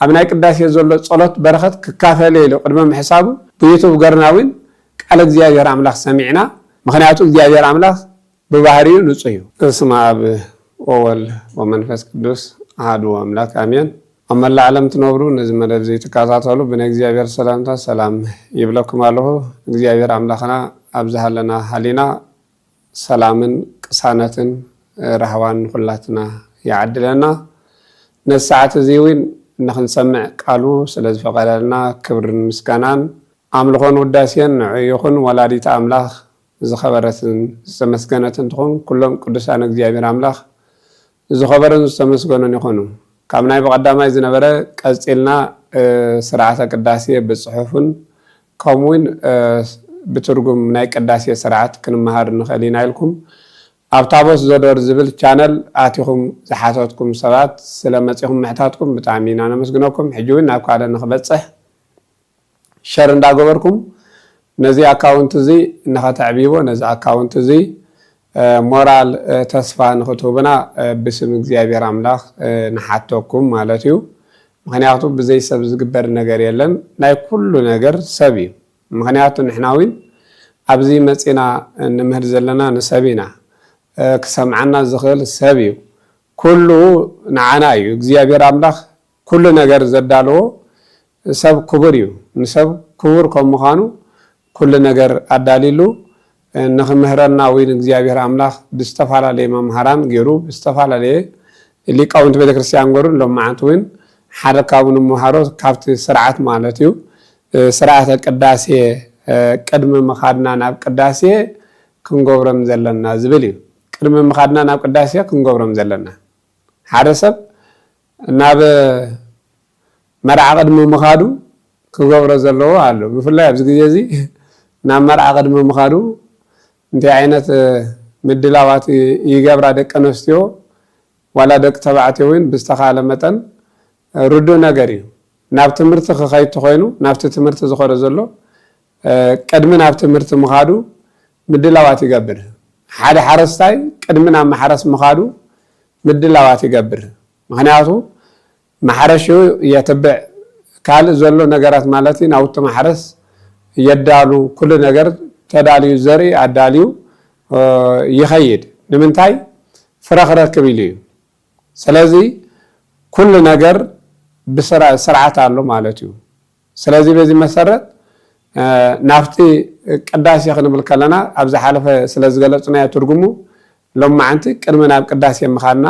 أبناء قداسي زلو صلوت برخت ككافلي له قدمهم حسابه بيوتو قرناوين قال እግዚአብሔር አምላክ سمعنا ምክንያቱ እግዚአብሔር አምላክ በባህሪው ንጹህ ነው እስመ አብ ወወልድ ወመንፈስ ቅዱስ አሐዱ አምላክ አሜን አመላ ዓለም ትነብሩ እነዚህ መደብ ተካታተሉ በነ እግዚአብሔር ሰላምታ ሰላም ይብለኩም አለሁ እግዚአብሔር አምላክና አብዛሃለና ሐሊና ሰላምን ቅሳነትን ረህዋን ሁላትና ያዕድለና ነሳዓት ዚዊን نخنسمع قالوا سلازف قالنا كبر مسكانان أملخون وداسين يخون ولادي تأملاخ زخبرتن سمسكانتن تخون كلهم قدسان እግዚአብሔር አምላክ زخبرن سمسكانن يخونو كامناي بقدامه ዝነበረ ቀጽልና ስርዓተ ቅዳሴ በጽሑፍን ከሙን በትርጉም ናይ ቅዳሴ ስርዓት ክንመሃር ንኸሊና ኢልኩም አብታቦስ ዘዶር ዝብል ቻነል አቲኹም ዝሓተትኩም ሰባት ስለመጽኹም ምሕታትኩም ብጣዕሚና ነመስግነኩም ሕጂውን ናብ ካለ ንኽበጽሕ ሸር እንዳገበርኩም ነዚ አካውንት እዚ ንኸተዕቢቦ ነዚ አካውንት እዚ ሞራል ተስፋ ንኽትሁብና ብስም እግዚአብሔር አምላክ ንሓተኩም ማለት እዩ ምክንያቱ ብዘይ ሰብ ዝግበር ነገር የለን ናይ ኩሉ ነገር ሰብ እዩ ምክንያቱ ንሕናዊን ኣብዚ መጺና ንምህር ዘለና ንሰቢና كسمعنا زخل سبيو كله نعنايو እግዚአብሔር አምላክ كل ነገር ዘዳለው ሰብ ክቡርዩ ንሰብ ክቡር ከመኻኑ كل ነገር አዳሊሉ ንኽምህረና ወይ እግዚአብሔር አምላክ ብስተፋላለየ መምሃራን ገይሩ ብስተፋላለየ ሊቃውንት ቤተክርስቲያን ገሩ ለማዓንቱን ሓረካውን መሃሮ ካብቲ ስርዓት ማለት እዩ ስርዓተ ቅዳሴ ቅድመ መኻድና ናብ ቅዳሴ ክንገብረም ዘለና ዝብል እዩ ቅድመ መኻድና ናብ ቅዳሴ ክንገብረም ዘለና ሓደ ሰብ ናብ መርዓ ቅድመ መኻዱ ክገብሮ ዘለዎ አሎ ብፍላይ ኣብዚ ግዜ እዚ ናብ መርዓ ቅድመ መኻዱ እንታይ ዓይነት ምድላዋት ይገብራ ደቂ ኣንስትዮ ዋላ ደቂ ተባዕትዮ ወይ ብዝተኻለ መጠን ርዶ ነገር እዩ ናብ ትምህርቲ ክኸይድ ኮይኑ ናብቲ ትምህርቲ ዝኸረ ዘሎ ቅድመ ናብ ትምህርቲ መኻዱ ምድላዋት ይገብር ሓደ ሓረስታይ ቅድምና ማሕረስ መኻዱ ምድላዋት ይገብር ምክንያቱ ማሕረሹ የተብዕ ካል ዘሎ ነገራት ማለት ናውቲ ማሕረስ የዳሉ ኩሉ ነገር ተዳልዩ ዘሪ አዳልዩ ይኸይድ ንምንታይ ፍረኽ ረክብ ኢሉ ስለዚ ኩሉ ነገር ብስርዓት አሎ ማለት እዩ ስለዚ በዚ መሰረት ናፍቲ ቅዳሴ ክንብል ከለና ኣብዚ ሓለፈ ስለዝገለጽና ትርጉሙ ሎማዓንቲ ቅድመ ናብ ቅዳሴ መኻድና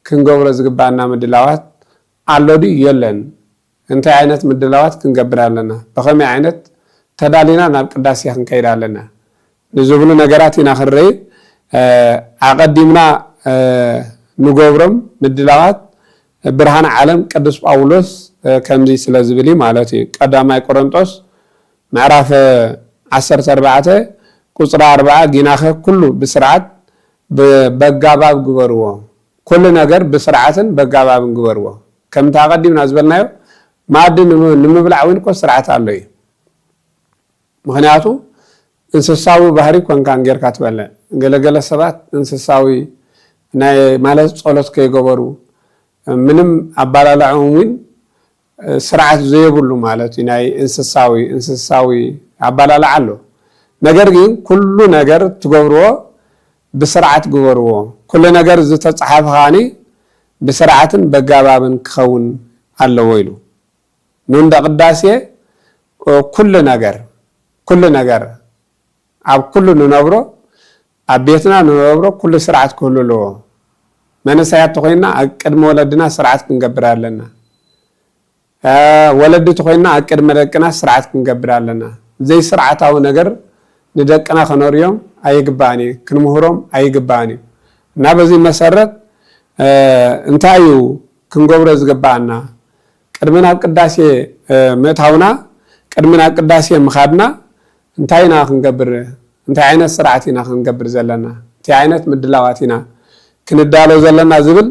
ክንገብሮ ዝግባአና ምድላዋት አሎዲ የለን እንታይ ዓይነት ምድላዋት ክንገብር ኣለና በኸመይ ዓይነት ተዳሊና ናብ ቅዳሴ ክንከይድ ኣለና ንዝብሉ ነገራት ኢና ክንርኢ ኣቀዲምና ንገብሮም ምድላዋት ብርሃን ዓለም ቅዱስ ጳውሎስ ከምዚ ስለዝብል ማለት እዩ ቀዳማይ ቆሮንጦስ ምዕራፍ 14 ቁጽር 4 ጊናኸ ኩሉ ብስርዓት በጋባብ ግበርዎ ኩሉ ነገር ብስርዓትን በጋባብን ግበርዎ ከም ተቀዲምና ዝበልናዮ ማድ ንምብላዕውን ኮ ስርዓት ኣሎ እዩ ምክንያቱ እንስሳዊ ባህሪ ኮንካን ጌርካ ትበለ ገለገለ ሰባት እንስሳዊ ናይ ማለት ጸሎት ከይገበሩ ምንም አባላላውን ስርዓት ዘይብሉ ማለት ናይ እንስሳዊ አባላላ አሎ ነገር ግን ኩሉ ነገር ትገብርዎ ብስርዓት ግበርዎ ኩሉ ነገር ዝተጻሓፈ ኻኒ ብስርዓትን በጋባብን ክኸውን ኣለዎ ኢሉ ንንደ ቅዳሴ ኩሉ ነገር ኣብ ኩሉ ንነብሮ ኣብ ቤትና ንነብሮ ኩሉ ስርዓት ክህሉ ኣለዎ መንሳያት ኮይና ቅድመ ወለድና ስርዓት ክንገብር ኣለና ወለድ ተኮይና አቅድመ ደቅና ስርዓት ክንገብር ኣለና ዘይ ስርዓታው ነገር ንደቅና ከኖርዮም አይግባኒ ክንምሁሮም አይግባኒ እና በዚህ መሰረት እንታዩ ክንገብሮ ዝግባአና ቅድመና ቅዳሴ መታውና ቅድመና ቅዳሴ መኻድና እንታይና ክንገብር እንታይ ዓይነት ስርዓትና ክንገብር ዘለና እንታይ ዓይነት ምድላዋትና ክንዳሎ ዘለና ዝብል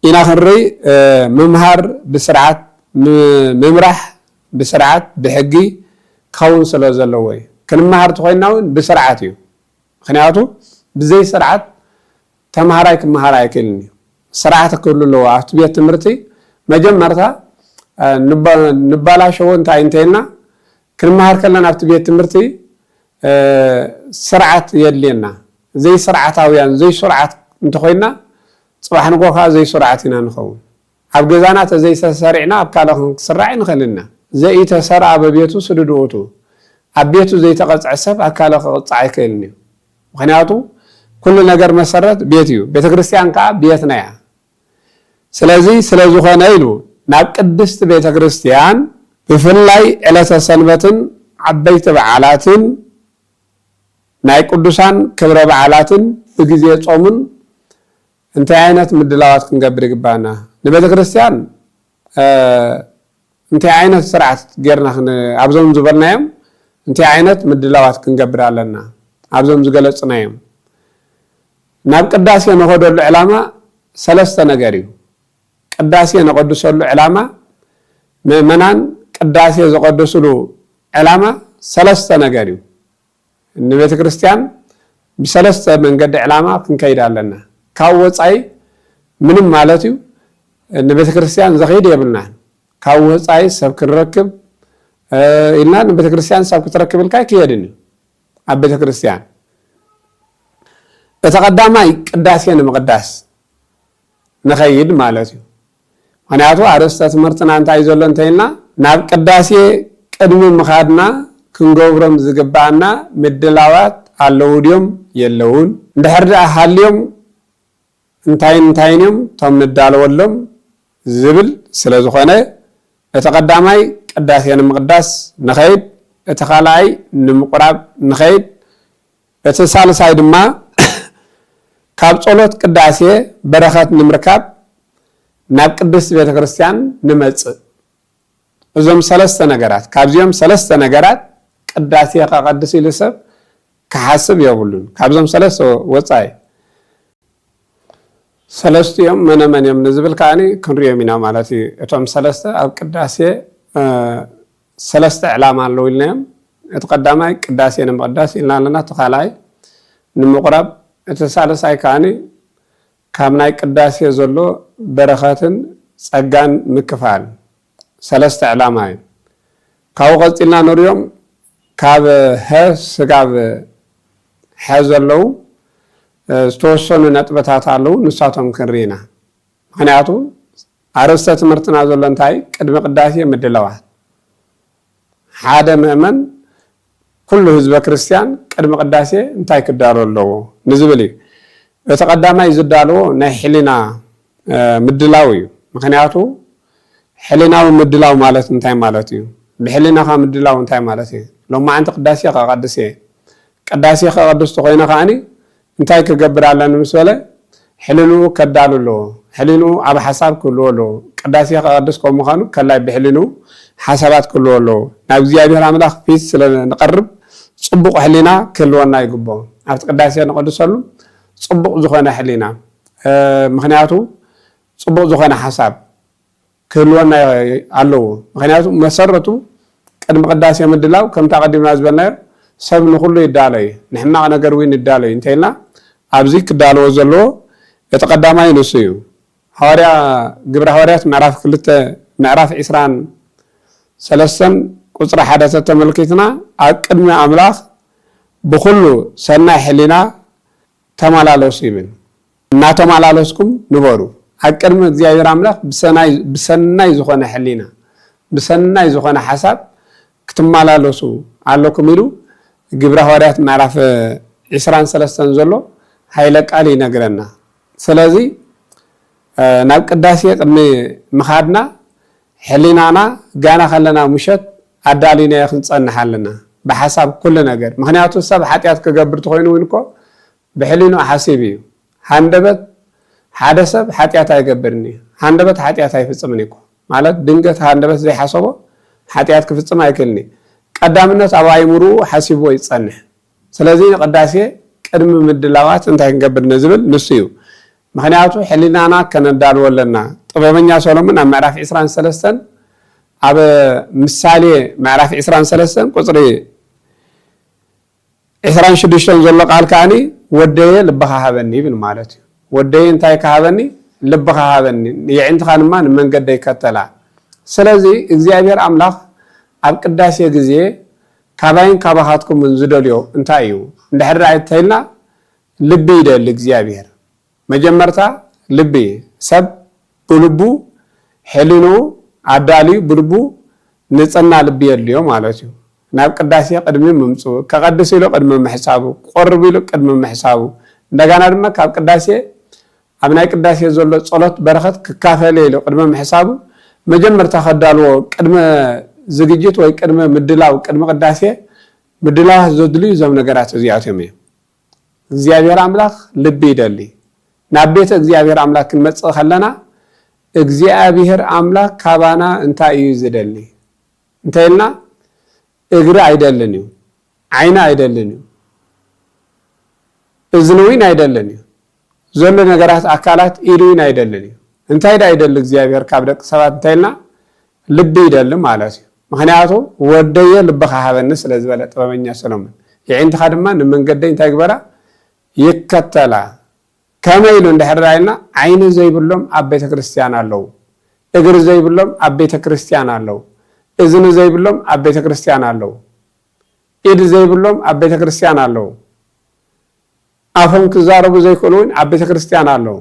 ኢና ክንርኢ መምሃር ብስርዓት መምራሕ بسرعات بحقي كون سلو زلوي كنمهر تخويناون بسرعات يو خنياتو بزي سرعات تمهراي كمهراي كلني سرعات كل لو افتبيه تمرتي مجمرتا ንባላሸው እንታይ እንተይና ክንመሃር ከለና ኣብቲ ቤት ትምህርቲ ስርዓት የለና ዘይ ስርዓታውያን ዘይ ስርዓት እንተኮይና ጽባሕ ንጎኻ ዘይ ስርዓት ኢና ንኸውን ኣብ ገዛና ተዘይ ተሰሪዕና ኣብ ካልእ ክስራዕ ንኽእልና ዘይ ተሰርዓ በቤቱ ስድድውቱ ኣብ ቤቱ ዘይ ተቐጽዐ ሰብ ኣብ ካልእ ክቕጽዕ ኣይክእልን እዩ ምክንያቱ ኩሉ ነገር መሰረት ቤት እዩ ቤተክርስቲያን ከዓ ቤትና እያ ስለዚ ስለዝኾነ ኢሉ ናብ ቅድስት ቤተክርስቲያን ብፍላይ ዕለተ ሰንበትን ዓበይቲ በዓላትን ናይ ቅዱሳን ክብረ በዓላትን ብግዜ ጾምን እንታይ ዓይነት ምድላዋት ክንገብር ይግባና ንቤተክርስቲያን እንታይ ዓይነት ስርዓት ጌርና ኣብዞም ዝበልናዮም እንታይ ዓይነት ምድላዋት ክንገብር ኣለና ኣብዞም ዝገለጽናዮም ናብ ቅዳሴ ንኸደሉ ዕላማ ሰለስተ ነገር እዩ ቅዳሴ ንቐድሰሉ ዕላማ ምእመናን ቅዳሴ ዝቐድስሉ ዕላማ ሰለስተ ነገር እዩ ንቤተ ክርስቲያን ብሰለስተ መንገዲ ዕላማ ክንከይድ ኣለና ካብ ወፃይ ምንም ማለት እዩ ንቤተ ክርስቲያን ዘኸይድ የብልና ካብ ወፃይ ሰብ ክንረክብ ኢልና ንቤተ ክርስቲያን ሰብ ክትረክብ ኢልካ ይክየድን ኣብ ቤተ ክርስቲያን በተቀዳማይ ቅዳሴ ንምቅዳስ ንኸይድ ማለት እዩ ምክንያቱ አርእስተ ትምህርትና እንታይ ዘሎ እንተይልና ናብ ቅዳሴ ቅድሚ ምኻድና ክንገብሮም ዝግባአና ምድላዋት ኣለዉ ድዮም የለውን እንድሕር ደኣ ሃልዮም እንታይን እዮም ቶም ንዳለወሎም ዝብል ስለ ዝኾነ እቲ ቀዳማይ ቅዳሴ ንምቅዳስ ንኸይድ እቲ ካልኣይ ንምቁራብ ንኸይድ እቲ ሳልሳይ ድማ ካብ ጸሎት ቅዳሴ በረኸት ንምርካብ ናብ ቅድስት ቤተክርስቲያን ንመጽእ እዞም ሰለስተ ነገራት ካብዚኦም ሰለስተ ነገራት ቅዳሴ ከቀድስ ኢሉ ሰብ ክሓስብ የብሉን ካብዞም ሰለስተ ወጻኢ ሰለስቲኦም መነመን እዮም ንዝብል ከዓኒ ክንሪኦም ኢና ማለት እዩ እቶም ሰለስተ ኣብ ቅዳሴ ሰለስተ ዕላማ ኣለዉ ኢልናዮም እቲ ቀዳማይ ቅዳሴ ንምቅዳስ ኢልና ኣለና እቲ ካልኣይ ንምቁራብ እቲ ሳልሳይ ከዓኒ ካብ ናይ ቅዳሴ ዘሎ በረኸትን ጸጋን ምክፋል ሰለስተ ዕላማ እዩ ካብኡ ቀፂልና ንሪኦም ካብ ስጋብ ዘለዉ ዝተወሰኑ ነጥበታት ኣለዉ ንሳቶም ክንሪኢና ምክንያቱ ኣርእስተ ትምህርትና ዘሎ እንታይ ቅድሚ ቅዳሴ ምድላዋት ሓደ ምእመን ኩሉ ህዝበ ክርስቲያን ቅድሚ ቅዳሴ እንታይ ክዳሎ ኣለዎ ንዝብል እዩ እቲ ቀዳማይ ዝዳልዎ ናይ ሕሊና ምድላው እዩ ምክንያቱ ሕሊናዊ ምድላው ማለት እንታይ ማለት እዩ ብሕሊናኻ ምድላው እንታይ ማለት እዩ ሎማዓንቲ ቅዳሴ ከቀድስ እየ ቅዳሴ ከቀድስ ተኮይነ ከዓኒ እንታይ ክገብር ኣለኒ ምስ በለ ሕሊኑ ከዳሉ ኣለዎ ሕሊኑ ኣብ ሓሳብ ክህልዎ ኣለዎ ቅዳሴ ከቀድስ ከም ምዃኑ ከላይ ብሕሊኑ ሓሳባት ክህልዎ ኣለዎ ናብ እግዚኣብሔር ኣምላኽ ፊት ስለ ንቐርብ ጽቡቕ ሕሊና ክህልወና ይግብኦ ኣብቲ ቅዳሴ ንቀድሰሉ ጽቡቕ ዝኾነ ሕሊና ምክንያቱ ጽቡቕ ዝኾነ ሓሳብ ክህልወና ኣለዎ ምክንያቱ መሰረቱ ቅድሚ ቅዳሴ ምድላው ከምታ ቀዲምና ዝበልናዮ ሰብ ንኩሉ ይዳለዩ ንሕማቕ ነገር እውን ይዳለዩ እንተይልና ኣብዚ ክዳልዎ ዘለዎ እቲ ቀዳማይ ንሱ እዩ ሐዋርያ ግብረ ሐዋርያት ምዕራፍ 2 ምዕራፍ 23 ቁጽሪ 1 ተመልኪትና ኣብ ቅድሚ ኣምላኽ ብኩሉ ሰናይ ሕሊና ተመላለሱ ይብል እናተመላለስኩም ንበሩ ኣብ ቅድሚ እግዚአብሔር ኣምላኽ ብሰናይ ዝኾነ ሕሊና ብሰናይ ዝኾነ ሓሳብ ክትመላለሱ ኣለኩም ኢሉ ግብረ ሐዋርያት ምዕራፍ 23 ዘሎ ሃይለ ቃል ይነግረና ስለዚ ናብ ቅዳሴ ቅድሚ ምኻድና ሕሊናና ጋና ከለና ሙሸት ኣዳሊና ክንጸንሕ ኣለና ብሓሳብ ኩሉ ነገር ምክንያቱ ሰብ ሓጢያት ክገብር ተኮይኑ እውን እኮ ብሕሊኑ ሓሲብ እዩ ሃንደበት ሓደ ሰብ ሓጢያት ኣይገብርኒ ሃንደበት ሓጢያት ኣይፍጽምን እኮ ማለት ድንገት ሃንደበት ዘይሓሰቦ ሓጢያት ክፍጽም ኣይክልኒ ቀዳምነት ኣብ ኣእምሩ ሓሲብዎ ይጸንሕ ስለዚ ቅዳሴ ቅድሚ ምድላዋት እንታይ ክንገብር ንዝብል ንሱ እዩ ምክንያቱ ሕሊናና ከነዳልዎ ኣለና ጥበበኛ ሰሎሞን ኣብ ምዕራፍ 23 ኣብ ምሳሌ ምዕራፍ 23 ቁጽሪ 26 ዘሎ ቃል ከዓኒ ወደየ ልብኻ ሃበኒ ይብል ማለት እዩ ወደየ እንታይ ከሃበኒ ልብኻ ሃበኒ የዕንትኻ ድማ ንመንገዲ ይከተላ ስለዚህ እግዚአብሔር አምላኽ ኣብ ቅዳሴ ግዜ ካባይን ካባኻትኩም ዝደልዮ እንታይ እዩ እንድሕር አይተይልና ልቢ ይደል እግዚአብሔር መጀመርታ ልቢ ሰብ ብልቡ ሕሊኑ አዳልዩ ብልቡ ንጽና ልቢ የልዮ ማለት እዩ ናብ ቅዳሴ ቅድሚ ምምፁ ከቀድስ ኢሉ ቅድሚ ምሕሳቡ ቆርብ ኢሉ ቅድሚ ምሕሳቡ እንደገና ድማ ካብ ቅዳሴ ኣብ ናይ ቅዳሴ ዘሎ ጸሎት በረኸት ክካፈል ኢሉ ቅድሚ ምሕሳቡ መጀመርታ ከዳልዎ ቅድሚ ዝግጅት ወይ ቅድሚ ምድላው ቅድሚ ቅዳሴ ምድላው ዘድልዩ ዞም ነገራት እዚኣቶም እዮም እግዚአብሔር አምላኽ ልቢ ይደሊ ናብ ቤተ እግዚአብሔር አምላኽ ክንመጽእ ከለና እግዚአብሔር አምላኽ ካባና እንታይ እዩ ዝደሊ እንተይልና እግሪ አይደለን እዩ ዓይና አይደለን እዩ እዝንዊን አይደለን እዩ ዘሎ ነገራት አካላት ኢሉን አይደለን እዩ እንታይ አይደል እግዚአብሔር ካብ ደቅ ሰባት እንተይልና ልቢ ይደሊ ማለት እዩ ምክንያቱ ወደየ ልብኻ ሃበኒ ስለዝበለ ጥበበኛ ሰሎሞን ይዕንትኻ ድማ ንመንገደይ እንታይ ግበራ ይከተላ ከመይሉ እንደሕራይና ዓይኒ ዘይብሎም ኣብ ቤተ ክርስቲያን ኣለው እግሪ ዘይብሎም ኣብ ቤተ ክርስቲያን ኣለው እዝኒ ዘይብሎም ኣብ ቤተ ክርስቲያን ኣለው ኢድ ዘይብሎም ኣብ ቤተ ክርስቲያን ኣለው ኣፎም ክዛረቡ ዘይክእሉን ኣብ ቤተ ክርስቲያን ኣለው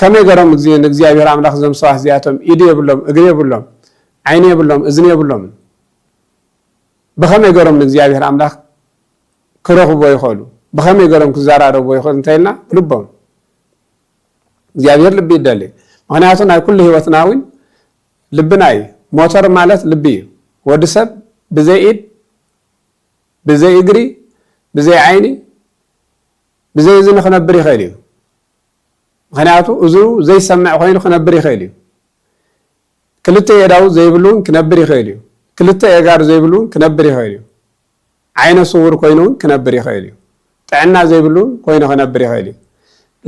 ከመይ ገሮም እግዚአብሔር አምላኽ ዞም ሰባት እዚኣቶም ኢድ የብሎም እግሪ የብሎም ዓይኒ የብሎም እዝኒ የብሎም ብኸመይ ገሮም እግዚአብሔር አምላኽ ክረኽቦ ይኽእሉ ብኸመይ ገሮም ክዛራረቡ ይኽእሉ እንተይልና ልቦም እግዚአብሔር ልቢ ይደሊ ምክንያቱ ናይ ኩሉ ህይወትና እውን ልብና እዩ ሞተር ማለት ልቢ እዩ ወዲ ሰብ ብዘይ ኢድ ብዘይ እግሪ ብዘይ ዓይኒ ብዘይ እዝኒ ክነብር ይኽእል እዩ ምክንያቱ እዝኑ ዘይሰምዕ ኮይኑ ክነብር ይኽእል እዩ ክልተ የዳው ዘይብሉን ክነብር ይኽእል እዩ ክልተ የጋር ዘይብሉን ክነብር ይኽእል እዩ ዓይነ ስውር ኮይኑን ክነብር ይኽእል እዩ ጥዕና ዘይብሉን ኮይኑ ክነብር ይኽእል እዩ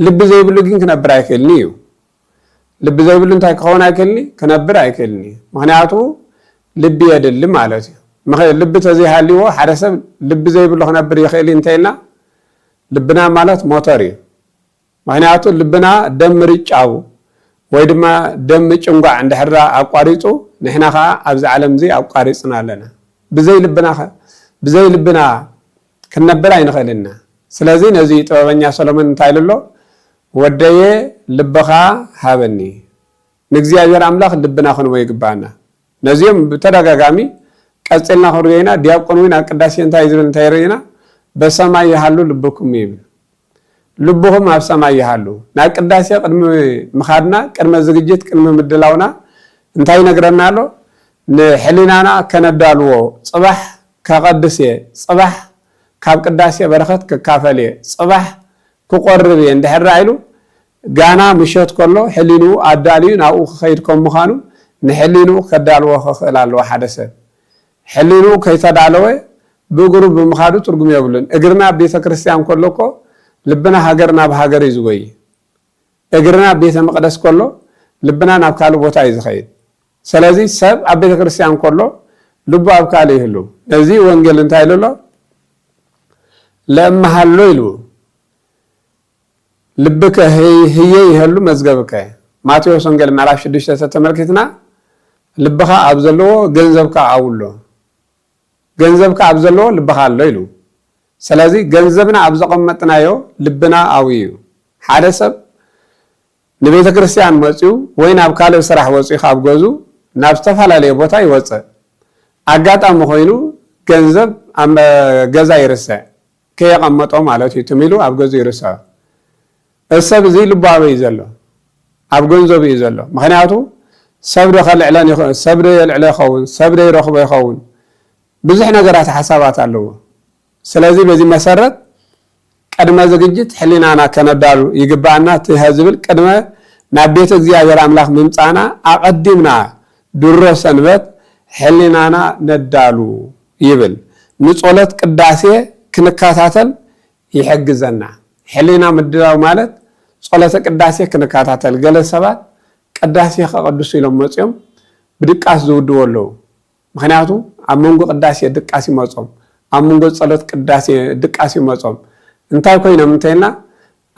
ልቢ ዘይብሉ ግን ክነብር አይክእልኒ እዩ ልቢ ዘይብሉ እንታይ ክኸውን አይክእልኒ ክነብር አይክእልኒ ምክንያቱ ልቢ የድሊ ማለት እዩ ልቢ ተዘይሃልይዎ ሓደ ሰብ ልቢ ዘይብሉ ክነብር ይኽእል እንተይልና ልብና ማለት ሞተር እዩ ምክንያቱ ልብና ደም ምርጫው ወይ ድማ ደም ጭንጓዕ እንድሕር ኣቋሪፁ ንሕና ከዓ ኣብዚ ዓለም እዚ ኣቋሪፅና ኣለና ብዘይ ልብና ክንነብር ኣይንኽእልና ስለዚ ነዚ ጥበበኛ ሰሎሞን እንታይ ኢሉሎ ወደየ ልብኻ ሃበኒ ንእግዚአብሔር አምላኽ ልብና ክንቦ ይግባአና ነዚኦም ብተደጋጋሚ ቀፂልና ክንሪአና ዲያቆን እውን ኣብ ቅዳሴ እንታይ ዝብል እንታይ ርኢና በሰማይ ይሃሉ ልብኩም ይብል ልብኹም ኣብ ሰማይ ይሃሉ ናብ ቅዳሴ ቅድሚ ምኻድና ቅድመ ዝግጅት ቅድሚ ምድላውና እንታይ ነግረና ኣሎ ንሕሊናና ከነዳልዎ ጽባሕ ከቀድስ ጽባሕ ካብ ቅዳሴ በረኸት ክካፈል ጽባሕ ክቆርብ እንድሕር ኢሉ ጋና ምሸት ከሎ ሕሊኑ ኣዳልዩ ናብኡ ክኸይድ ከም ምዃኑ ንሕሊኑ ከዳልዎ ክኽእል ኣለዎ ሓደ ሰብ ሕሊኑ ከይተዳለወ ብእግሩ ብምኻዱ ትርጉም የብሉን እግርና ቤተ ክርስቲያን ከሎ እኮ ልብና ሃገር ናብ ሃገር እዩ ዝጎይ እግርና ቤተ መቅደስ ከሎ ልብና ናብ ካልእ ቦታ እዩ ዝኸይድ ስለዚ ሰብ ኣብ ቤተ ክርስቲያን ከሎ ልቡ ኣብ ካልእ ይህሉ ነዚ ወንጌል እንታይ ኢሉሎ ለእመሃሎ ኢሉ ልብከ ህየ ይህሉ መዝገብከ ማቴዎስ ወንጌል ምዕራፍ 6 ተመልክትና ልብኻ ኣብ ዘለዎ ገንዘብካ ኣውሎ ገንዘብካ ኣብ ዘለዎ ልብኻ ኣሎ ኢሉ ስለዚ ገንዘብና ኣብ ዘቐመጥናዮ ልብና ኣውዩ ሓደ ሰብ ንቤተ ክርስቲያን መፅኡ ወይ ናብ ካልእ ስራሕ ወፅኡ ካብ ገዙ ናብ ዝተፈላለየ ቦታ ይወፅእ ኣጋጣሚ ኮይኑ ገንዘብ ኣብ ገዛ ይርስዕ ከየቐመጦ ማለት እዩ ትሚሉ ኣብ ገዙ ይርስዕ السب زي لبابي يزلو أبغون زبي يزلو مخنياتو سبر خل إعلان يخون سبر الإعلان يخون سبر يرخب يخون بزحنا جرات حسابات علوه سلازي بزي مسرت قدما زججت حلينا أنا كندالو يجبعنا تهزبل قدما نبيت زيادة أملاك ممتعنا أقدمنا درس سنبت حلينا أنا ندالو يبل نصولت قداسية كنكاتاتل يحجزنا حلينا مدلاو مالت صلاة قداسية كنكاتاتل قال السبات قداسية قدسي لهم مصيوم بدقاس زودو ولو مخنياتو أمونغو قداسية دقاسي مصيوم أمونغو صلاة قداسية دقاسي مصيوم انتاي كوينا منتينا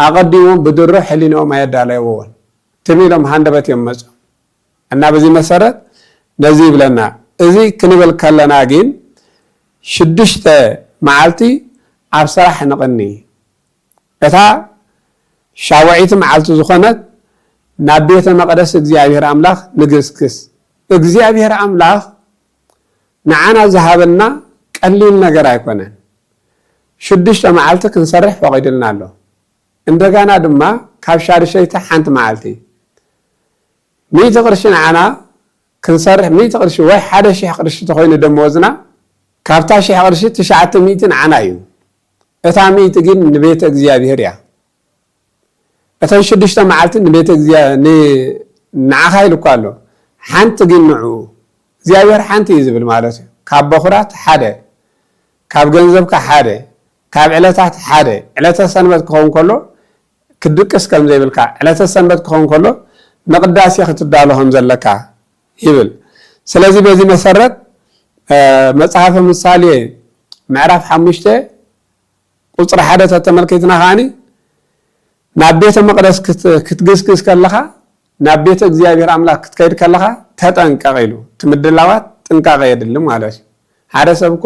أقدمون بدره حلينا ما يدالي وول تميلهم هاندبت يمصيوم እና በዚህ መሰረት ነዚ ብለና እዚ ክንብል ከለና ግን 6 መዓልቲ ኣብ ስራሕ ንቕኒ እታ ሻውዒት መዓልቲ ዝኾነት ናብ ቤተ መቅደስ እግዚአብሔር አምላክ ንግስክስ እግዚአብሔር አምላክ ንዓና ዝሃበና ቀሊል ነገር አይኮነን 6 መዓልቲ ክንሰርሕ ፈቂድልና ኣሎ እንደገና ድማ ካብ ሻድሸይቲ ሓንቲ መዓልቲ 100 ቅርሺ ንዓና ክንሰርሕ 100 ቅርሺ ወይ 1000 ቅርሺ ተኮይኑ ደመወዝና ካብታ 1000 ቅርሺ 900 ንዓና እዩ እታ 100 ግን ንቤተ እግዚአብሔር እያ እታ 6 መዓልቲ ንቤተ እግዚአብሔር ንዓኻ ኢልኳ ኣሎ ሓንቲ ግን ንዑ እግዚአብሔር ሓንቲ እዩ ዝብል ማለት እዩ ካብ በኹራት ሓደ ካብ ገንዘብካ ሓደ ካብ ዕለታት ሓደ ዕለተ ሰንበት ክኸውን ከሎ ክድቅስ ከም ዘይብልካ ዕለተ ሰንበት ክኸውን ከሎ ንቅዳሴ ክትዳለዎም ዘለካ ይብል ስለዚ በዚህ መሰረት መጽሐፈ ምሳሌ ምዕራፍ 5 ቁጥር 1 ተተመልከትና ኻኒ ናብ ቤተ መቅደስ ክትግስግስ ከለኻ ናብ ቤተ እግዚአብሔር አምላክ ክትከይድ ከለኻ ተጠንቀቕ ኢሉ ትምድላዋት ጥንቃቄ የድልም ማለት እዩ ሓደ ሰብኮ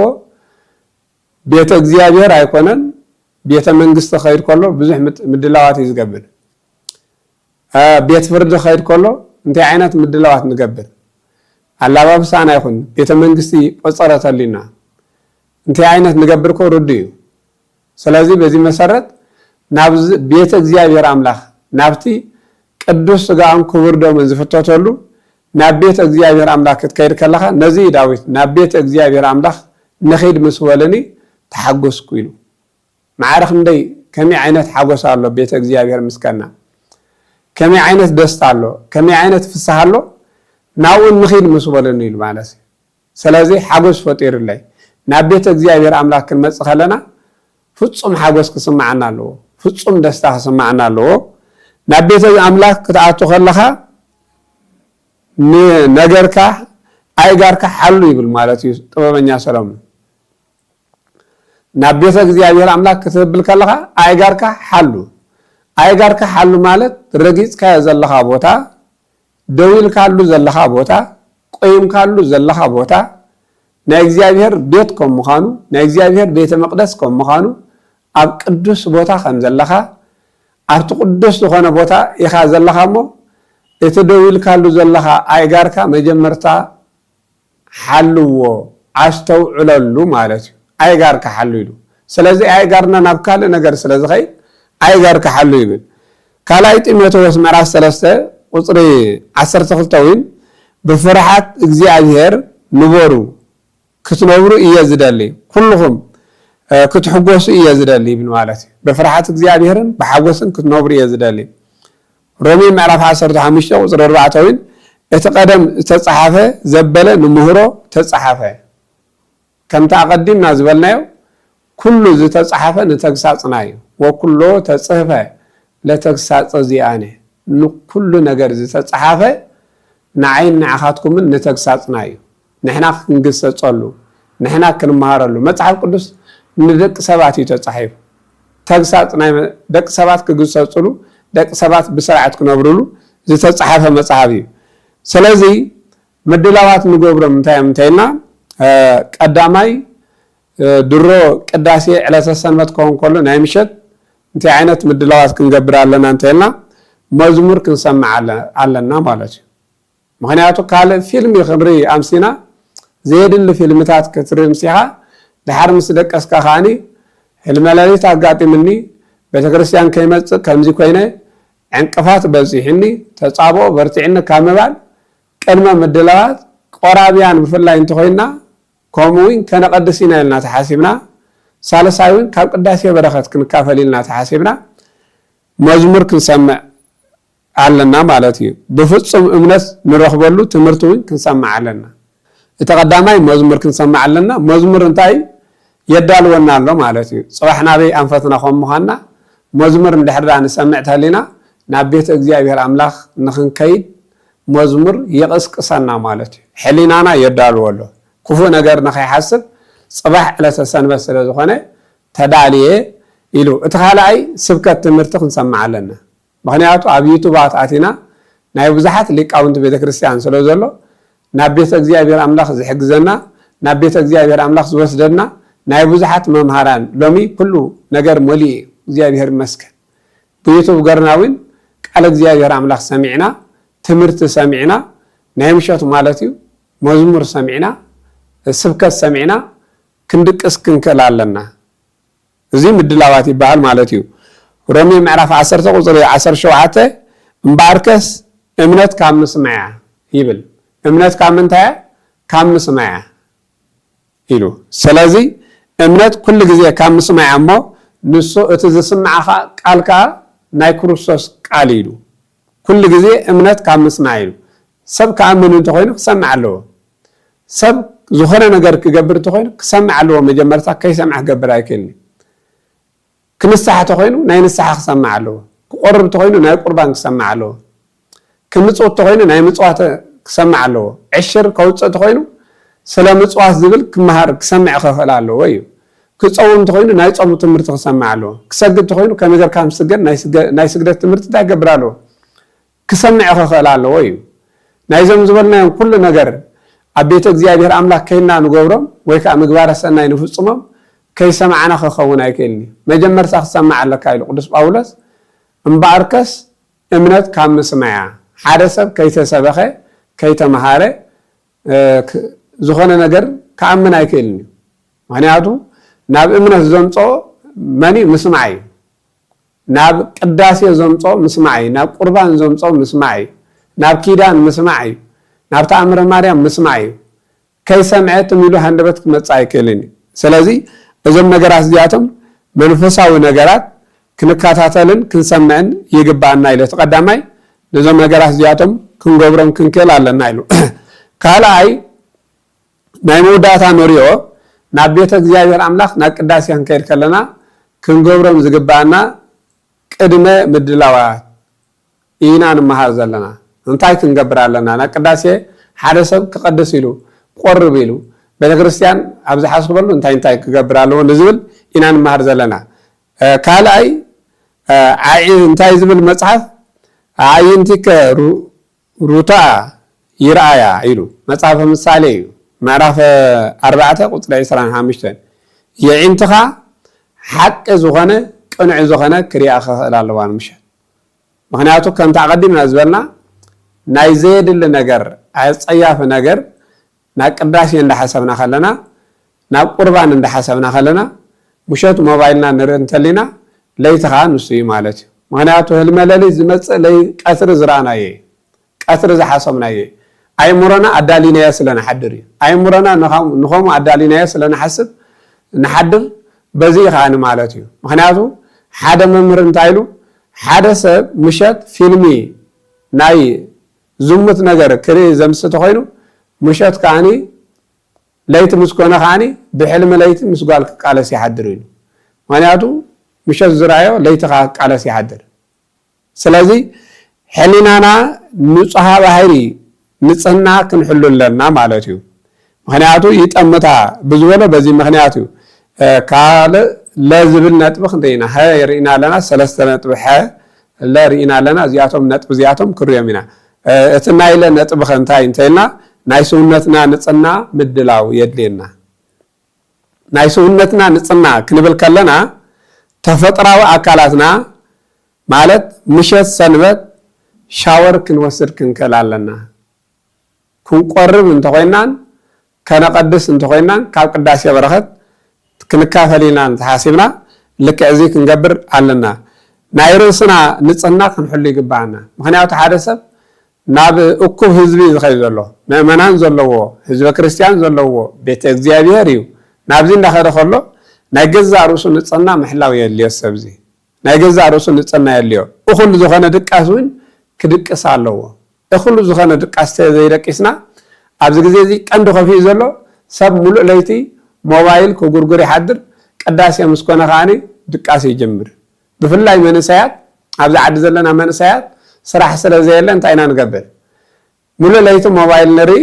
ቤተ እግዚአብሔር አይኮነን ቤተ መንግስት ከይድ ከሎ ብዙሕ ምድላዋት ይዝገብር ቤት ፍርድ ከይድ ከሎ እንታይ ዓይነት ምድላዋት ንገብር አላባብሳና ይኹን ቤተ መንግስቲ ቆጸረተልና እንታይ ዓይነት ንገብር ኮ ሩድ እዩ ስለዚህ በዚህ መሰረት ናብ ቤተ እግዚአብሔር አምላክ ናብቲ ቅዱስ ስጋውን ክቡር ደሙን ዝፍተተሉ ናብ ቤተ እግዚአብሔር አምላክ ክትከይድ ከለኻ ነዚ ዳዊት ናብ ቤተ እግዚአብሔር አምላክ ንኸይድ ምስ ወለኒ ተሓጎስኩ ኢሉ ማዕረኽ እንደይ ከመይ ዓይነት ሓጎስ ኣሎ ቤተ እግዚአብሔር ምስከና ከመይ ዓይነት ደስታ ኣሎ ከመይ ዓይነት ፍስሓ ኣሎ ናብኡ ንኸይድ ምስ ወለኒ ኢሉ ማለት ስለዚህ ሓጎስ ፈጢሩለይ ናብ ቤተ እግዚአብሔር አምላክ ክንመጽእ ከለና ፍጹም ሓጎስ ክስማዓና ኣለዎ ፍጹም ደስታ ክስማዓና ኣለዎ ናብ ቤተ አምላክ ክትኣቱ ከለኻ ነገርካ አይጋርካ ሓሉ ይብል ማለት እዩ ጥበበኛ ሰሎሞን ናብ ቤተ እግዚአብሔር አምላክ ክትብል ከለኻ አይጋርካ ሓሉ ማለት ረጊጽካ ዘለኻ ቦታ ደዊልካሉ ዘለኻ ቦታ ቆይምካሉ ዘለኻ ቦታ ናይ እግዚአብሔር ቤት ከም ምዃኑ ናይ እግዚአብሔር ቤተ መቅደስ ከም ምዃኑ ኣብ ቅዱስ ቦታ ከም ዘለኻ ኣብቲ ቅዱስ ዝኾነ ቦታ ኢኻ ዘለኻ እሞ እቲ ደዊልካሉ ዘለኻ አይጋርካ መጀመርታ ሓልዎ ኣስተውዕለሉ ማለት እዩ አይጋርካ ሓሉ ኢሉ ስለዚ አይጋርና ናብ ካልእ ነገር ስለዝኸይድ አይጋርካ ሓሉ ይብል ካልኣይ ጢሞቴዎስ ምዕራፍ 3 ቁጽሪ 12 እውን ብፍርሃት እግዚአብሔር ንበሩ ክትነብሩ እየ ዝደሊ ኩልኩም ክትሕጎሱ እየ ዝደሊ ይብል ማለት እዩ ብፍርሃት እግዚአብሔርን ብሓጎስን ክትነብሩ እየ ዝደሊ ሮሜ ምዕራፍ 15 ቁጽሪ 4 እውን እቲ ቀደም ዝተጻሓፈ ዘበለ ንምህሮ ተጻሓፈ ከምታ ቀዲምና ዝበልናዮ ኩሉ ዝተጻሓፈ ንተግሳጽና እዩ ወኩሎ ተጽሕፈ ለተግሳጽ ዚአነ ንኩሉ ነገር ዝተጻሓፈ ንዓይን ንዓኻትኩምን ንተግሳጽና እዩ ንሕና ክንግሰጸሉ ንሕና ክንመሃረሉ መጽሐፍ ቅዱስ ንደቂ ሰባት እዩ ተጻሒፉ ተግሳጽ ናይ ደቂ ሰባት ክግሰጽሉ ደቂ ሰባት ብስርዓት ክነብሩሉ ዝተጻሓፈ መጽሐፍ እዩ ስለዚ ምድላዋት ንገብሮም እንታይና ቀዳማይ ድሮ ቅዳሴ ዕለተ ሰንበት ክኸውን ከሎ ናይ ምሸት እንታይ ዓይነት ምድላዋት ክንገብር ኣለና እንታይና መዝሙር ክንሰማዕ ኣለና ማለት እዩ ምክንያቱ ካልእ ፊልም ክንርኢ ኣምሲና ዘየድሊ ፊልምታት ክትርኢ ምሲኻ ድሓር ምስ ደቀስካ ኻኒ ህልመለሊት ኣጋጢምኒ ቤተክርስትያን ከይመጽእ ከምዚ ኮይነ ዕንቅፋት በፂሕኒ ተጻብኦ በርቲዕኒ ካብ ምባል ቅድመ ምድላዋት ቆራብያን ብፍላይ እንተኮይና ከምኡውን ከነቀድስ ኢና ኢልና ተሓሲብና ሳልሳይ እውን ካብ ቅዳሴ በረኸት ክንካፈል ኢልና ተሓሲብና መዝሙር ክንሰምዕ ኣለና ማለት እዩ ብፍጹም እምነት ንረኽበሉ ትምህርቲ እውን ክንሰምዕ ኣለና እቲ ቀዳማይ መዝሙር ክንሰምዕ ኣለና መዝሙር እንታይ የዳልወና ኣሎ ማለት እዩ ጽባሕ ናበይ ኣንፈትና ከም ምዃንና መዝሙር እንድሕር ንሰምዕ ተህሊና ናብ ቤተ እግዚአብሔር አምላክ ንኽንከይድ መዝሙር የቅስቅሰና ማለት እዩ ሕሊናና የዳልዎ ኣሎ ክፉ ነገር ንኸይሓስብ ጽባሕ ዕለተ ሰንበት ስለ ዝኾነ ተዳልየ ኢሉ እቲ ካልኣይ ስብከት ትምህርቲ ክንሰምዕ ኣለና ምክንያቱ ኣብ ዩቱባት ኣቲና ናይ ብዙሓት ሊቃውንቲ ቤተክርስትያን ስለ ዘሎ ናብ ቤተ እግዚአብሔር አምላኽ ዝሕግዘና ናብ ቤተ እግዚአብሔር አምላኽ ዝወስደና ናይ ብዙሓት መምሃራን ሎሚ ኩሉ ነገር ሞሊእ እግዚአብሔር ይመስገን ብዩቱብ ገርናውን ቃል እግዚአብሔር አምላኽ ሰሚዕና ትምህርቲ ሰሚዕና ናይ ምሸት ማለት እዩ መዝሙር ሰሚዕና ስብከት ሰሚዕና ክንድቅስ ክንክእል ኣለና እዚ ምድላዋት ይበሃል ማለት እዩ ሮሜ ምዕራፍ 10 ቁፅሪ 17 እምበኣርከስ እምነት ካብ ምስማያ ይብል እምነት ካብ ምንታይ ካብ ምስማያ ኢሉ ስለዚ እምነት ኩሉ ግዜ ካብ ምስማያ እሞ ንሱ እቲ ዝስማዓኻ ቃልካ ናይ ክርስቶስ ቃል ኢሉ ኩሉ ግዜ እምነት ካብ ምስማያ ኢሉ ሰብ ከኣምን እንተኮይኑ ክሰምዕ ኣለዎ ሰብ ዝኾነ ነገር ክገብር እንተኮይኑ ክሰምዕ ኣለዎ መጀመርታ ከይሰምዕ ክገብር ኣይክእልኒ ክንስሓ እንተኮይኑ ናይ ንስሓ ክሰምዕ ኣለዎ ክቆርብ እንተኮይኑ ናይ ቁርባን ክሰምዕ ኣለዎ ክምፅእ እንተኮይኑ ናይ ምፅዋት ክሰምዕ ኣለዎ ዕሽር ከውፅእ እንተኮይኑ ስለ ምፅዋት ዝብል ክመሃር ክሰምዕ ክኽእል ኣለዎ እዩ ክፀውም እንተኮይኑ ናይ ፆም ትምህርቲ ክሰምዕ ኣለዎ ክሰግድ እንተኮይኑ ከመይ ጌርካ ምስገድ ናይ ስግደት ትምህርቲ እንታይ ክገብር ኣለዎ ክሰምዕ ክኽእል ኣለዎ እዩ ናይዞም ዝበልናዮም ኩሉ ነገር ኣብ ቤተ እግዚአብሔር አምላኽ ከይና ንገብሮም ወይ ከዓ ምግባረ ሰናይ ንፍፅሞም ከይሰማዕና ክኸውን ኣይክእልኒ መጀመርታ ክሰማዕ ኣለካ ኢሉ ቅዱስ ጳውሎስ እምበኣርከስ እምነት ካብ ምስማያ ሓደ ሰብ ከይተሰበኸ ከይተመሃረ ዝኾነ ነገር ከኣምን ኣይክእልኒ ምክንያቱ ናብ እምነት ዘምፅኦ መኒ ምስማዕ እዩ ናብ ቅዳሴ ዘምፅኦ ምስማዕ እዩ ናብ ቁርባን ዘምፅኦ ምስማዕ እዩ ናብ ኪዳን ምስማዕ እዩ ናብ ተኣምረ ማርያም ምስማዕ እዩ ከይሰምዐት ሚሉ ሃንደበት ክመፅእ ኣይክእልኒ ስለዚ እዞም ነገራት እዚኣቶም መንፈሳዊ ነገራት ክንከታተልን ክንሰምዕን ይግባአና ኢሉ ተቀዳማይ ነዞም ነገራት እዚኣቶም ክንገብሮም ክንክእል ኣለና ኢሉ ካልኣይ ናይ መውዳእታ ንሪኦ ናብ ቤተ እግዚአብሔር አምላኽ ናብ ቅዳሴ ክንከይድ ከለና ክንገብሮም ዝግባአና ቅድመ ምድላዋት ኢና ንመሃር ዘለና እንታይ ክንገብር ኣለና ናብ ቅዳሴ ሓደ ሰብ ክቀድስ ኢሉ ቆርብ ኢሉ ቤተክርስትያን ኣብ ዝሓስበሉ እንታይ ክገብር ኣለዎ ንዝብል ኢና ንመሃር ዘለና ካልኣይ እንታይ ዝብል መፅሓፍ ኣዕይንቲከ ሩታ ይርአያ ኢሉ መፅሓፈ ምሳሌ እዩ ምዕራፍ 4 ቁፅሪ 25 የዒንትኻ ሓቂ ዝኾነ ቅኑዕ ዝኾነ ክሪኣ ክኽእል ኣለዋ ንምሸት ምክንያቱ ከምቲ ኣቐዲምና ዝበልና ናይ ዘየድሊ ነገር ኣፀያፊ ነገር ናብ ቅዳሴ እንዳሓሰብና ከለና ናብ ቁርባን እንዳሓሰብና ከለና ምሸት ሞባይልና ንርኢ እንተሊና ለይትኻ ንሱ እዩ ማለት እዩ ምክንያቱ ህልመ ሌሊት ዝመፅእ ለይ ቀትሪ ዝረኣናየ ቀትሪ ዝሓሰብናየ ኣይሙሮና ኣዳሊናየ ስለንሓድር እዩ ኣይሙሮና ንኸምኡ ኣዳሊናየ ስለንሓስብ ንሓድር በዚ ኢኻኒ ማለት እዩ ምክንያቱ ሓደ መምህር እንታይ ኢሉ ሓደ ሰብ ምሸት ፊልሚ ናይ ዝሙት ነገር ክርኢ ዘምስተ ኮይኑ ምሸት ከዓኒ ለይቲ ምስ ኮነ ከዓኒ ብሕልሚ ለይቲ ምስ ጓል ክቃለስ ይሓድር ኢሉ ምክንያቱ ምሸት ዝረአዮ ለይቲ ከዓ ክቃለስ ይሓድር ስለዚ ሕሊናና ንፁሃ ባህሪ ንፅህና ክንሕሉ ኣለና ማለት እዩ ምክንያቱ ይጠምታ ብዝበሎ በዚ ምክንያት እዩ ካልእ ለዝብል ነጥቢ ክንደይና ሀ ርኢና ኣለና 3 ነጥቢ ሐ ለርኢና ኣለና እዚኣቶም ነጥቢ እዚኣቶም ክርዮም ኢና እቲ ናይ ለ ነጥቢ እንታይ እንተይልና ናይ ሰውነትና ንፅህና ምድላው የድልየና ናይ ሰውነትና ንፅህና ክንብል ከለና ተፈጥራዊ አካላትና ማለት ምሸት ሰንበት ሻወር ክንወስድ ክንክእል ኣለና ክንቆርብ እንተኮይናን ከነቀድስ እንተኮይናን ካብ ቅዳሴ በረኸት ክንካፈል ኢና እንተሓሲብና ልክዕ እዚ ክንገብር ኣለና ናይ ርእስና ንፅህና ክንሕሉ ይግባአና ምክንያቱ ሓደ ሰብ ናብ እኩብ ህዝቢ ዝኸይ ዘሎ ምእመናን ዘለዎ ህዝበ ክርስቲያን ዘለዎ ቤተ እግዚአብሔር እዩ ናብዚ እንዳኸደ ከሎ ናይ ገዛ ርእሱ ንፅህና ምሕላው የድልዮ ሰብዚ ናይ ገዛ ርእሱ ንፅህና የድልዮ እኹሉ ዝኾነ ድቃስ እውን ክድቅስ ኣለዎ እኹሉ ዝኾነ ድቃስ ዘይደቂስና ኣብዚ ግዜ እዚ ቀንዲ ከፊኡ ዘሎ ሰብ ሙሉእ ለይቲ ሞባይል ክጉርጉር ይሓድር ቅዳሴ ምስ ኮነ ከዓኒ ድቃስ ይጅምር ብፍላይ መንእሰያት ኣብዚ ዓዲ ዘለና መንእሰያት ስራሕ ስለዘየለ እንታይ ኢና ንገብር ሙሉእ ለይቲ ሞባይል ንርኢ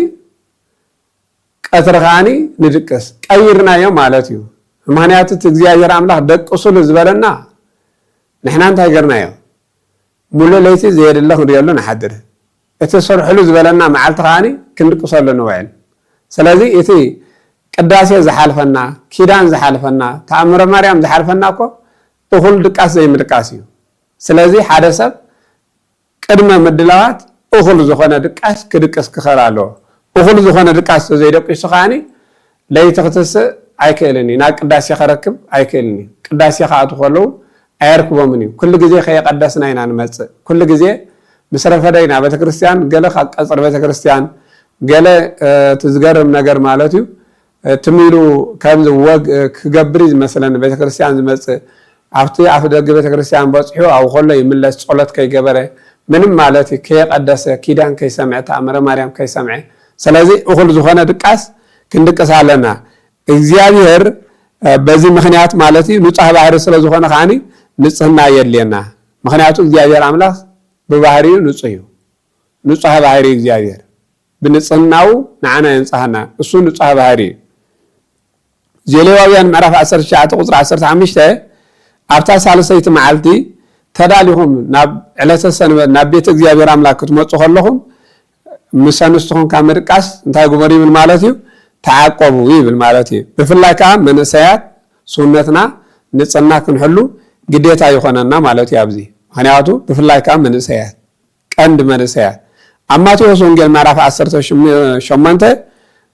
ቀትሪ ከዓኒ ንድቅስ ቀይርናዮ ማለት እዩ ምክንያቱ እቲ እግዚኣብሔር ኣምላኽ ደቅሱሉ ዝበለና ንሕና እንታይ ገርናዮ ሙሉእ ለይቲ ዘየድለ ክንሪአሉ ንሓድር እተሰርሕሉ ዝበለና መዓልቲ ኻኒ ክንድቅሰሉ ንውዕል ስለዚህ እቲ ቅዳሴ ዝሓልፈና ኪዳን ዝሓልፈና ተኣምረ ማርያም ዝሓልፈና እኮ እኹል ድቃስ ዘይምድቃስ እዩ ስለዚህ ሓደ ሰብ ቅድመ ምድላዋት እኹል ዝኾነ ድቃስ ክድቅስ ክኸል ኣለዎ እኹል ዝኾነ ድቃስ ዘይደቂሱ ኻኒ ለይቲ ክትስእ ኣይክእልኒ ናብ ቅዳሴ ከረክብ ኣይክእልኒ ቅዳሴ ከኣቱ ከለዉ ኣየርክቦምን እዩ ኩሉ ግዜ ከየቀደስና ኢና ንመፅእ ኩሉ ግዜ ምስ ረፈደይና ቤተክርስትያን ገለ ካብ ቀፅሪ ቤተክርስትያን ገለ ትዝገርም ነገር ማለት እዩ ትሚሉ ከምዚ ወግ ክገብር ዝመስለኒ ቤተክርስትያን ዝመፅእ ኣብቲ ኣፍ ደገ ቤተክርስትያን በፅሑ ኣብኡ ከሎ ይምለስ ጸሎት ከይገበረ ምንም ማለት ከየቀደሰ ኪዳን ከይሰምዐ ተኣምረ ማርያም ከይሰምዐ ስለዚ እኹል ዝኾነ ድቃስ ክንድቅስ ኣለና እግዚአብሔር በዚ ምክንያት ማለት እዩ ንጹህ ባህሪ ስለ ዝኾነ ኻኒ ንጽህና የድልየና ምክንያቱ እግዚአብሔር አምላክ በባህሪው ንጹህ እዩ ንጹህ ባህሪ እግዚአብሔር ብንጽህናው ንዓና የንጻህና እሱ ንጹህ ባህሪ ዘሌዋውያን ምዕራፍ 19 ቁጥር 15 ኣብታ ሳልሰይቲ መዓልቲ ተዳሊኹም ናብ ዕለተ ሰንበት ናብ ቤተ እግዚአብሔር አምላክ ክትመጹ ከለኹም ምስ ኣንስትኹም ካብ ምድቃስ እንታይ ግበሩ ይብል ማለት እዩ ተዓቆቡ ይብል ማለት እዩ ብፍላይ ከዓ መንእሰያት ሰውነትና ንጽህና ክንሕሉ ግዴታ ይኾነና ማለት እዩ ኣብዚ ምክንያቱ ብፍላይ ከዓ መንእሰያት ቀንዲ መንእሰያት ኣብ ማቴዎስ ወንጌል ምዕራፍ 18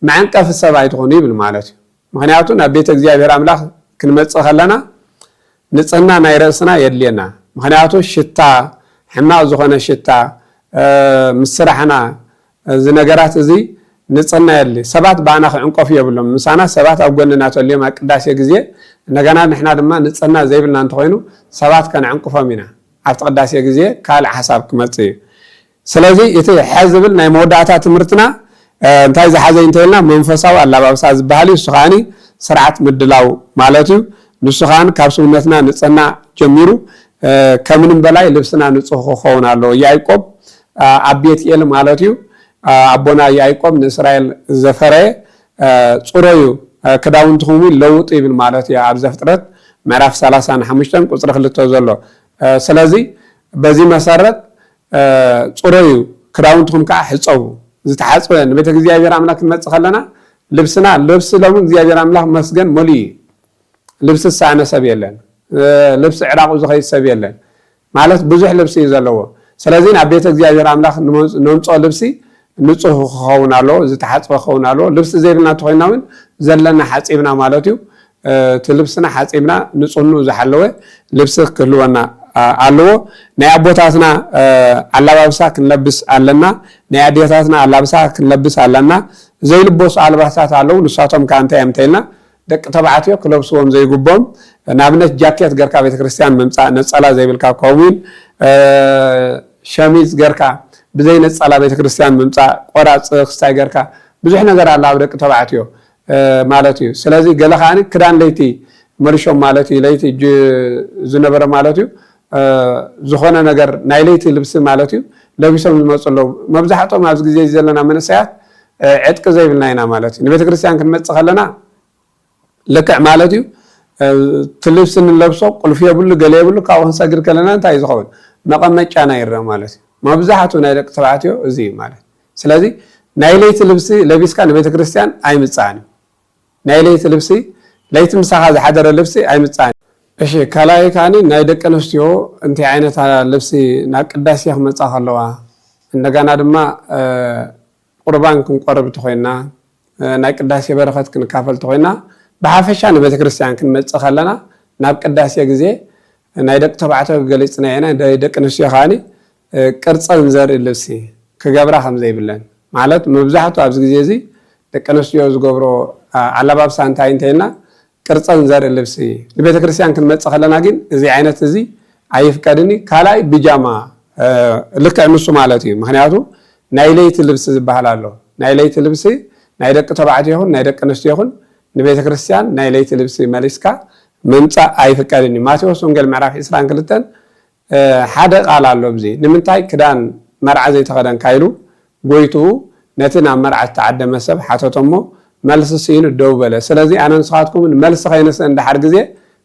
መዓንቀፍ ሰብ ኣይትኾኑ ይብል ማለት እዩ ምክንያቱ ናብ ቤተ እግዚአብሔር አምላክ ክንመጽእ ከለና ንጽህና ናይ ርእስና የድልየና ምክንያቱ ሽታ ሕማቅ ዝኾነ ሽታ ምስራሕና እዚ ነገራት እዚ ንጽህና የድሊ ሰባት ባና ክዕንቆፍ የብሎም ምሳና ሰባት ኣብ ጎንና ተልዮም ኣብ ቅዳሴ ግዜ እንደገና ንሕና ድማ ንጽህና ዘይብልና እንተኮይኑ ሰባት ከንዕንቅፎም ኢና ኣብቲ ቅዳሴ ግዜ ካልእ ሓሳብ ክመጽእ እዩ ስለዚ እቲ ሕዝብል ናይ መወዳእታ ትምህርትና እንታይ ዝሓዘ እንተይልና መንፈሳዊ ኣላባብሳ ዝበሃል እዩ ስኻኒ ስርዓት ምድላው ማለት እዩ ንስኻን ካብ ሰውነትና ንጽህና ጀሚሩ ከምንም በላይ ልብስና ንጹህ ክኸውን ኣለዎ ያዕቆብ ኣብ ቤትኤል ማለት እዩ ኣቦና ያዕቆብ ንእስራኤል ዘፈረየ ጽሩዩ ክዳውንትኹም ለውጥ ይብል ማለት እዩ ኣብ ዘፍጥረት ምዕራፍ 35 ቁጽሪ 2 ዘሎ ስለዚ በዚ መሰረት ጽሩዩ ክዳውንትኹም ከዓ ሕጸቡ ዝተሓጽበ ንቤተ እግዚአብሔር አምላክ ክንመጽእ ከለና ልብስና ልብስ ለምን እግዚአብሔር አምላክ መስገን ሞልዩ ልብስ ሳነ ሰብ የለን ልብስ ዕራቁ ዝኸይ ሰብ የለን ማለት ብዙሕ ልብስ እዩ ዘለዎ ስለዚ ናብ ቤተ እግዚአብሔር አምላክ ነምጾ ልብሲ ንጹህ ክኸውን ኣለዎ ዝተሓጽበ ክኸውን ኣለዎ ልብሲ ዘይብልና ተኮይና እውን ዘለና ሓጺብና ማለት እዩ እቲ ልብስና ሓጺብና ንጹህኑ ዝሓለወ ልብሲ ክህልወና ኣለዎ ናይ ኣቦታትና ኣላባብሳ ክንለብስ ኣለና ናይ ኣዴታትና ኣላባብሳ ክንለብስ ኣለና ዘይልበሱ ኣልባሳት ኣለዉ ንሳቶም ከዓ እንታይ እዮም እንተኢልና ደቂ ተባዕትዮ ክለብስዎም ዘይግቦም ንኣብነት ጃኬት ገርካ ቤተክርስትያን ምምፃእ ነፀላ ዘይብልካ ከምኡውን ሸሚዝ ገርካ ብዘይ ነፀላ ቤተክርስትያን ምምፃእ ቆራፅ ክስታይ ገርካ ብዙሕ ነገር ኣላ ኣብ ደቂ ተባዕትዮ ማለት እዩ ስለዚ ገለ ከዓኒ ክዳን ለይቲ መርሾም ማለት እዩ ለይቲ ዝነበረ ማለት እዩ ዝኾነ ነገር ናይ ለይቲ ልብሲ ማለት እዩ ለቢሶም ዝመፁ ኣለዉ መብዛሕትኦም ኣብዚ ግዜ ዘለና መንእሰያት ዕጥቂ ዘይብልና ኢና ማለት እዩ ንቤተክርስትያን ክንመፅእ ከለና ልክዕ ማለት እዩ ትልብስ ንለብሶ ቁልፊ የብሉ ገለ የብሉ ካብኡ ክንሰግድ ከለና እንታይ ዝኸውን መቐመጫና ይረአ ማለት እዩ መብዛሕቱ ናይ ደቂ ተባዕትዮ እዚ ማለት ስለዚ ናይ ለይቲ ልብሲ ለቢስካ ንቤተክርስትያን ኣይምፃእን ናይ ለይቲ ልብሲ ለይቲ ምሳኻ ዝሓደረ ልብሲ ኣይምፃእን እሺ ካላይ ካኒ ናይ ደቂ ኣንስትዮ እንታይ ዓይነት ልብሲ ናብ ቅዳሴ ክመፃ ከለዋ እንደገና ድማ ቁርባን ክንቆርብ ተኮይና ናይ ቅዳሴ በረኸት ክንካፈል ተኮይና ብሓፈሻ ንቤተክርስትያን ክንመፅእ ከለና ናብ ቅዳሴ ግዜ ናይ ደቂ ተባዕትዮ ገሊፅና ኢና ናይ ደቂ ኣንስትዮ ካኒ ቅርፀን ዘርኢ ልብሲ ክገብራ ከም ዘይብለን ማለት መብዛሕትኡ ኣብዚ ግዜ እዚ ደቂ ኣንስትዮ ዝገብሮ ኣለባብሳ እንታይ እንተይልና ቅርፀን ዘርኢ ልብሲ ንቤተክርስትያን ክንመፅእ ከለና ግን እዚ ዓይነት እዚ ኣይፍቀድኒ ካልኣይ ቢጃማ ልክዕ ንሱ ማለት እዩ ምክንያቱ ናይ ለይቲ ልብሲ ዝበሃል ኣሎ ናይ ለይቲ ልብሲ ናይ ደቂ ተባዕትዮ ይኹን ናይ ደቂ ኣንስትዮ ይኹን ንቤተክርስትያን ናይ ለይቲ ልብሲ መሊስካ ምምፃእ ኣይፍቀድኒ ማቴዎስ ወንጌል ምዕራፍ 22 ሓደ ቃል ኣሎ ብዚ ንምንታይ ክዳን መርዓ ዘይተኸደንካ ኢሉ ጎይቱ ነቲ ናብ መርዓ ዝተዓደመ ሰብ ሓተቶሞ መልሲ ሲኑ ደው በለ ስለዚ ኣነ ንስኻትኩም መልሲ ከይነስ እንዳሓር ግዜ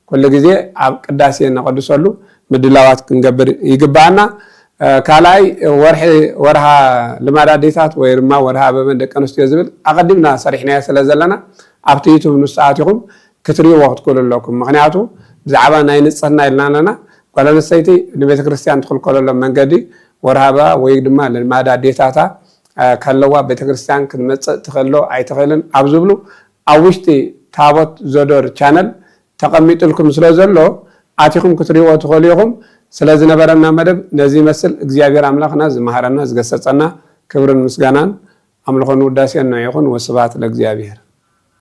ኩሉ ግዜ ኣብ ቅዳሴ ነቀድሰሉ ምድላዋት ክንገብር ይግባአና ካልኣይ ወርሃ ልማድ ኣዴታት ወይ ድማ ወርሃ ኣበበን ደቂ ኣንስትዮ ዝብል ኣቐዲምና ሰሪሕናዮ ስለ ዘለና ኣብቲ ዩቱብ ንስኣትኩም ክትሪእዎ ክትክእሉ ኣለኩም። ምክንያቱ ብዛዕባ ናይ ንፅህና ኢልና ኣለና ጓል ኣንስተይቲ ንቤተ ክርስቲያን ትኽልከለሎም መንገዲ ወርሃ ኣበባ ወይ ድማ ልማድ ኣዴታታ ካለዋ ቤተ ክርስቲያን ክትመፅእ ትኽእሎ ኣይትኽእልን ኣብ ዝብሉ ኣብ ውሽጢ ታቦት ዘዶር ቻነል ተቐሚጡልኩም ስለ ዘሎ ኣቲኹም ክትሪእዎ ትኽእሉ ኢኹም። ስለዝነበረና መደብ ነዚ ይመስል። እግዚአብሔር አምላክና ዝመሃረና ዝገሰጸና ክብርን ምስጋናን አምልኾን ውዳሴን ነው ይኹን። ወስብሐት ለእግዚአብሔር።